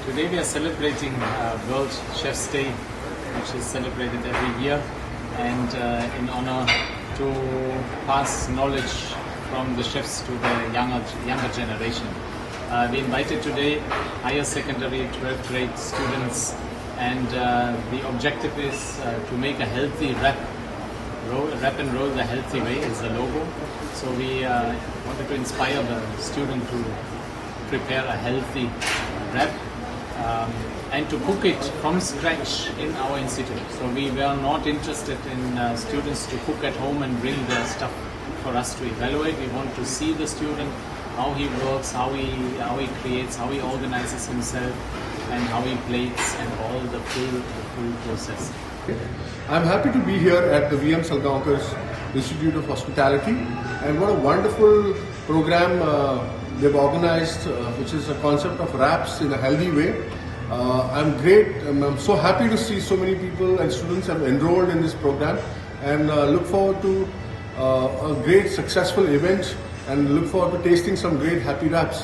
Today we are celebrating World Chef's Day, which is celebrated every year, and in honor to pass knowledge from the chefs to the younger generation. We invited today higher secondary 12th grade students, and the objective is to make a healthy wrap and roll the healthy way is the logo. So we wanted to inspire the student to prepare a healthy wrap and to cook it from scratch in our institute. So we were not interested in students to cook at home and bring their stuff for us to evaluate. We want to see the student, how he works, how he creates, how he organizes himself, and how he plates, and all the full process. I'm happy to be here at the VM Salgaocar's Institute of Hospitality, and what a wonderful program they've organized, which is a concept of wraps in a healthy way. I'm so happy to see so many people and students have enrolled in this program, and look forward to a great successful event, and look forward to tasting some great happy wraps.